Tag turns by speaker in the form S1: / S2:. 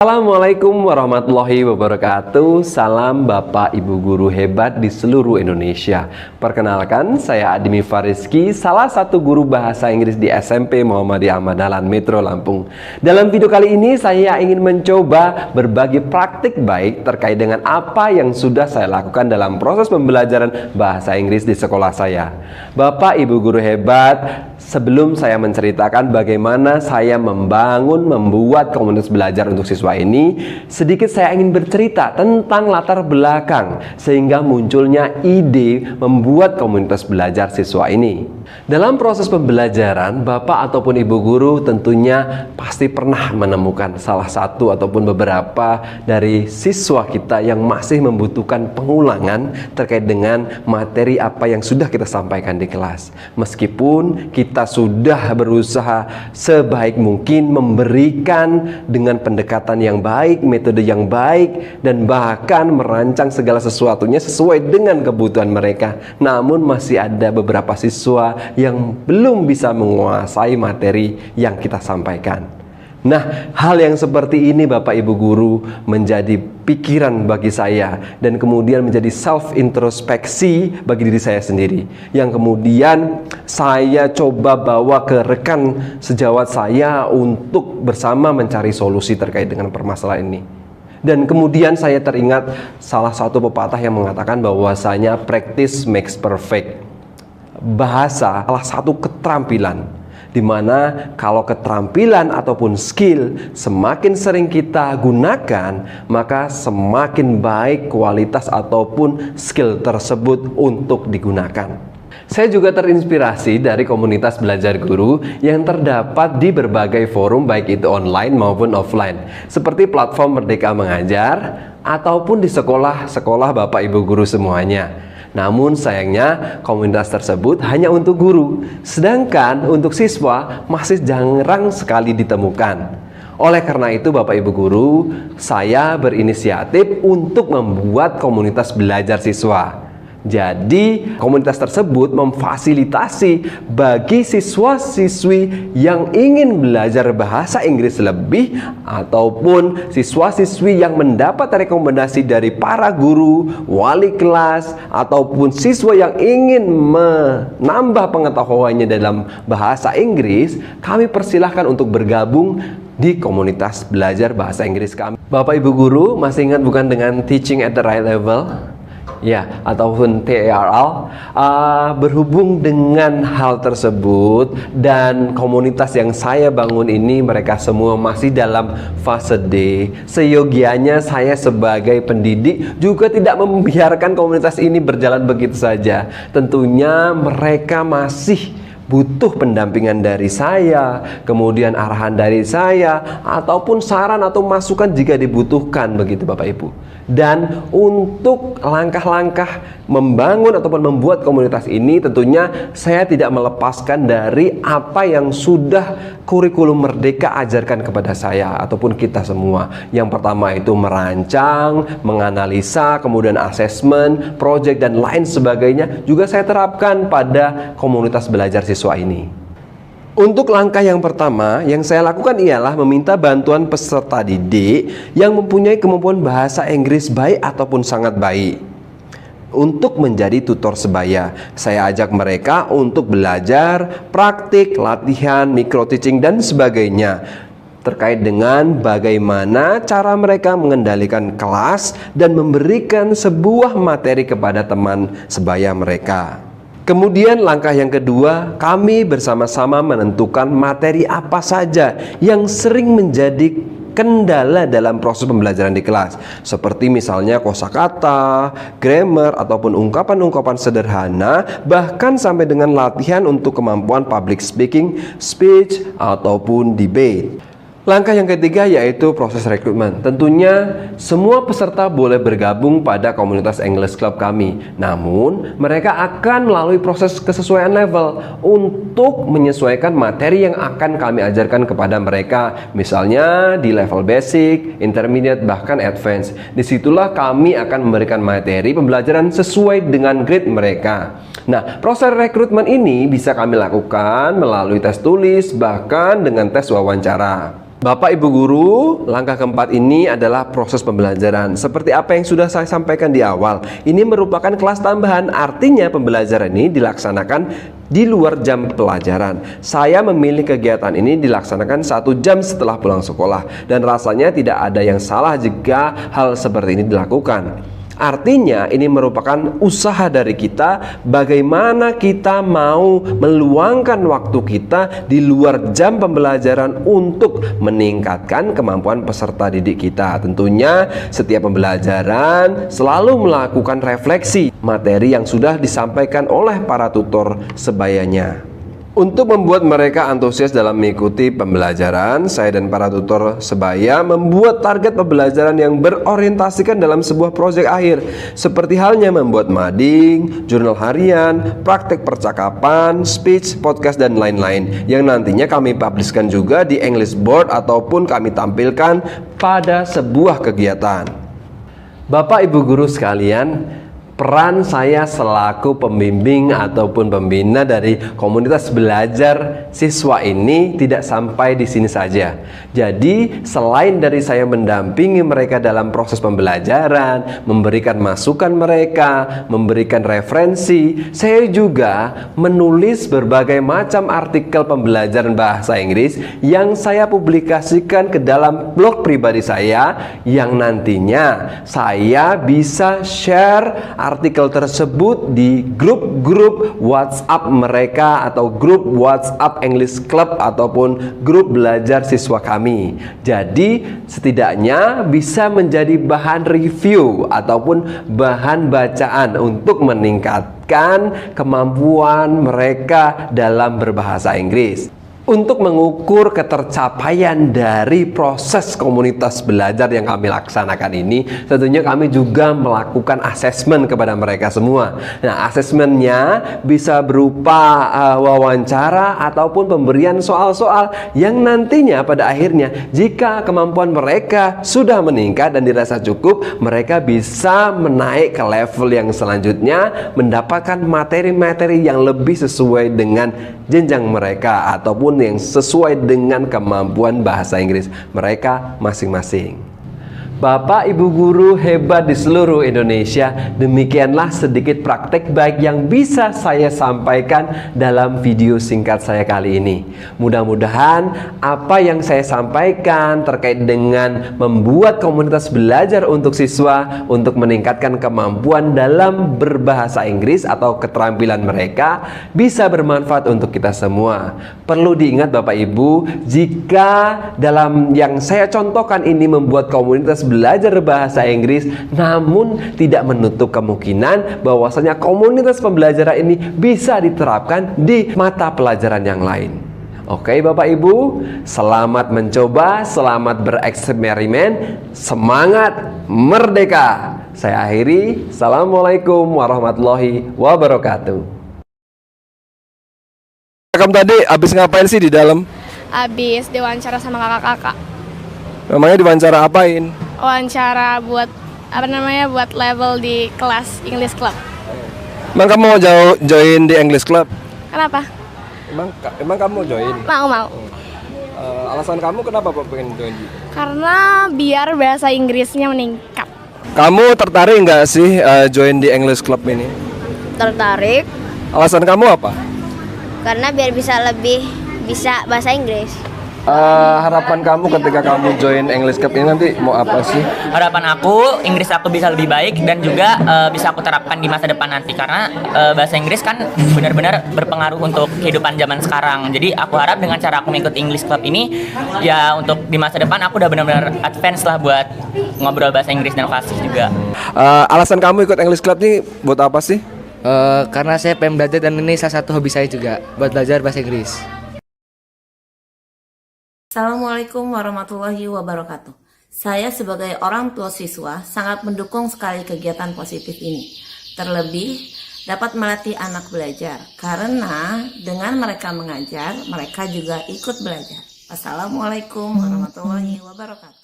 S1: Assalamualaikum warahmatullahi wabarakatuh. Salam Bapak Ibu guru hebat di seluruh Indonesia. Perkenalkan, saya Adimi Fariski, salah satu guru bahasa Inggris di SMP Muhammadiyah Ahmad Dahlan Metro Lampung. Dalam video kali ini saya ingin mencoba berbagi praktik baik terkait dengan apa yang sudah saya lakukan dalam proses pembelajaran bahasa Inggris di sekolah saya. Bapak Ibu guru hebat, sebelum saya menceritakan bagaimana saya membuat komunitas belajar untuk siswa ini, sedikit saya ingin bercerita tentang latar belakang sehingga munculnya ide membuat komunitas belajar siswa ini. Dalam proses pembelajaran, Bapak ataupun Ibu guru tentunya pasti pernah menemukan salah satu ataupun beberapa dari siswa kita yang masih membutuhkan pengulangan terkait dengan materi apa yang sudah kita sampaikan di kelas. Meskipun kita sudah berusaha sebaik mungkin memberikan dengan pendekatan yang baik, metode yang baik, dan bahkan merancang segala sesuatunya sesuai dengan kebutuhan mereka, namun masih ada beberapa siswa yang belum bisa menguasai materi yang kita sampaikan. Nah, hal yang seperti ini Bapak Ibu guru menjadi pikiran bagi saya dan kemudian menjadi self introspeksi bagi diri saya sendiri, yang kemudian saya coba bawa ke rekan sejawat saya untuk bersama mencari solusi terkait dengan permasalahan ini. Dan kemudian saya teringat salah satu pepatah yang mengatakan bahwasanya practice makes perfect. Bahasa salah satu keterampilan, dimana kalau keterampilan ataupun skill semakin sering kita gunakan, maka semakin baik kualitas ataupun skill tersebut untuk digunakan. Saya juga terinspirasi dari komunitas belajar guru yang terdapat di berbagai forum, baik itu online maupun offline, seperti platform Merdeka Mengajar ataupun di sekolah-sekolah Bapak Ibu guru semuanya. Namun sayangnya komunitas tersebut hanya untuk guru, sedangkan untuk siswa masih jarang sekali ditemukan. Oleh karena itu Bapak Ibu guru, saya berinisiatif untuk membuat komunitas belajar siswa. Jadi komunitas tersebut memfasilitasi bagi siswa-siswi yang ingin belajar bahasa Inggris lebih ataupun siswa-siswi yang mendapat rekomendasi dari para guru, wali kelas, ataupun siswa yang ingin menambah pengetahuannya dalam bahasa Inggris. Kami persilahkan untuk bergabung di komunitas belajar bahasa Inggris kami. Bapak Ibu guru masih ingat bukan dengan Teaching at the Right Level? Ya, ataupun TARL. Berhubung dengan hal tersebut dan komunitas yang saya bangun ini, mereka semua masih dalam fase D. Seyogianya saya sebagai pendidik juga tidak membiarkan komunitas ini berjalan begitu saja. Tentunya mereka masih butuh pendampingan dari saya, kemudian arahan dari saya, ataupun saran atau masukan jika dibutuhkan, begitu Bapak Ibu. Dan untuk langkah-langkah membangun ataupun membuat komunitas ini, tentunya saya tidak melepaskan dari apa yang sudah kurikulum Merdeka ajarkan kepada saya ataupun kita semua. Yang pertama itu merancang, menganalisa, kemudian asesmen, project, dan lain sebagainya juga saya terapkan pada komunitas belajar siswa ini. Untuk langkah yang pertama yang saya lakukan ialah meminta bantuan peserta didik yang mempunyai kemampuan bahasa Inggris baik ataupun sangat baik untuk menjadi tutor sebaya. Saya ajak mereka untuk belajar, praktik, latihan, micro teaching, dan sebagainya terkait dengan bagaimana cara mereka mengendalikan kelas dan memberikan sebuah materi kepada teman sebaya mereka. Kemudian langkah yang kedua, kami bersama-sama menentukan materi apa saja yang sering menjadi kendala dalam proses pembelajaran di kelas, seperti misalnya kosakata, grammar, ataupun ungkapan-ungkapan sederhana, bahkan sampai dengan latihan untuk kemampuan public speaking, speech, ataupun debate. Langkah yang ketiga yaitu proses rekrutmen. Tentunya semua peserta boleh bergabung pada komunitas English Club kami. Namun mereka akan melalui proses kesesuaian level untuk menyesuaikan materi yang akan kami ajarkan kepada mereka. Misalnya di level basic, intermediate, bahkan advance. Disitulah kami akan memberikan materi pembelajaran sesuai dengan grade mereka. Nah, proses rekrutmen ini bisa kami lakukan melalui tes tulis, bahkan dengan tes wawancara. Bapak Ibu Guru, langkah keempat ini adalah proses pembelajaran. Seperti apa yang sudah saya sampaikan di awal, ini merupakan kelas tambahan, artinya pembelajaran ini dilaksanakan di luar jam pelajaran. Saya memilih kegiatan ini dilaksanakan 1 jam setelah pulang sekolah, dan rasanya tidak ada yang salah jika hal seperti ini dilakukan. Artinya ini merupakan usaha dari kita bagaimana kita mau meluangkan waktu kita di luar jam pembelajaran untuk meningkatkan kemampuan peserta didik kita. Tentunya setiap pembelajaran selalu melakukan refleksi materi yang sudah disampaikan oleh para tutor sebayanya. Untuk membuat mereka antusias dalam mengikuti pembelajaran, saya dan para tutor sebaya membuat target pembelajaran yang berorientasikan dalam sebuah proyek akhir, seperti halnya membuat mading, jurnal harian, praktek percakapan, speech, podcast, dan lain-lain, yang nantinya kami publishkan juga di English Board ataupun kami tampilkan pada sebuah kegiatan. Bapak Ibu Guru sekalian, peran saya selaku pembimbing ataupun pembina dari komunitas belajar siswa ini tidak sampai di sini saja. Jadi, selain dari saya mendampingi mereka dalam proses pembelajaran, memberikan masukan mereka, memberikan referensi, saya juga menulis berbagai macam artikel pembelajaran bahasa Inggris yang saya publikasikan ke dalam blog pribadi saya, yang nantinya saya bisa share artikel tersebut di grup-grup WhatsApp mereka atau grup WhatsApp English Club ataupun grup belajar siswa kami. Jadi setidaknya bisa menjadi bahan review ataupun bahan bacaan untuk meningkatkan kemampuan mereka dalam berbahasa Inggris. Untuk mengukur ketercapaian dari proses komunitas belajar yang kami laksanakan ini, tentunya kami juga melakukan asesmen kepada mereka semua. Nah, asesmennya bisa berupa wawancara ataupun pemberian soal-soal yang nantinya pada akhirnya jika kemampuan mereka sudah meningkat dan dirasa cukup, mereka bisa menaik ke level yang selanjutnya, mendapatkan materi-materi yang lebih sesuai dengan jenjang mereka ataupun yang sesuai dengan kemampuan bahasa Inggris mereka masing-masing. Bapak Ibu Guru hebat di seluruh Indonesia, demikianlah sedikit praktek baik yang bisa saya sampaikan dalam video singkat saya kali ini. Mudah-mudahan apa yang saya sampaikan terkait dengan membuat komunitas belajar untuk siswa untuk meningkatkan kemampuan dalam berbahasa Inggris atau keterampilan mereka bisa bermanfaat untuk kita semua. Perlu diingat Bapak Ibu, jika dalam yang saya contohkan ini membuat komunitas belajar bahasa Inggris, namun tidak menutup kemungkinan bahwasanya komunitas pembelajaran ini bisa diterapkan di mata pelajaran yang lain. Oke Bapak Ibu, selamat mencoba, selamat bereksperimen, semangat merdeka. Saya akhiri, Assalamualaikum warahmatullahi wabarakatuh. Kamu tadi habis ngapain sih di dalam?
S2: Habis diwawancara sama kakak-kakak.
S1: Memangnya diwawancara apain?
S2: Wawancara buat buat level di kelas English Club.
S1: Emang kamu mau join di English Club?
S2: Kenapa?
S1: Emang kamu mau join?
S2: Mau.
S1: Alasan kamu kenapa pengen join?
S2: Karena biar bahasa Inggrisnya meningkat.
S1: Kamu tertarik nggak sih join di English Club ini?
S3: Tertarik
S1: Alasan kamu apa?
S3: karena biar bisa bahasa Inggris.
S1: Harapan kamu ketika kamu join English Club ini nanti mau apa sih?
S4: Harapan aku, Inggris aku bisa lebih baik dan juga bisa aku terapkan di masa depan nanti. Karena bahasa Inggris kan benar-benar berpengaruh untuk kehidupan zaman sekarang. Jadi aku harap dengan cara aku mengikuti English Club ini, ya untuk di masa depan aku udah benar-benar advance lah buat ngobrol bahasa Inggris dan fasih juga.
S1: Alasan kamu ikut English Club ini buat apa sih?
S5: Karena saya pengen belajar dan ini salah satu hobi saya juga buat belajar bahasa Inggris.
S6: Assalamualaikum warahmatullahi wabarakatuh. Saya sebagai orang tua siswa sangat mendukung sekali kegiatan positif ini. Terlebih dapat melatih anak belajar karena dengan mereka mengajar, mereka juga ikut belajar. Assalamualaikum warahmatullahi wabarakatuh.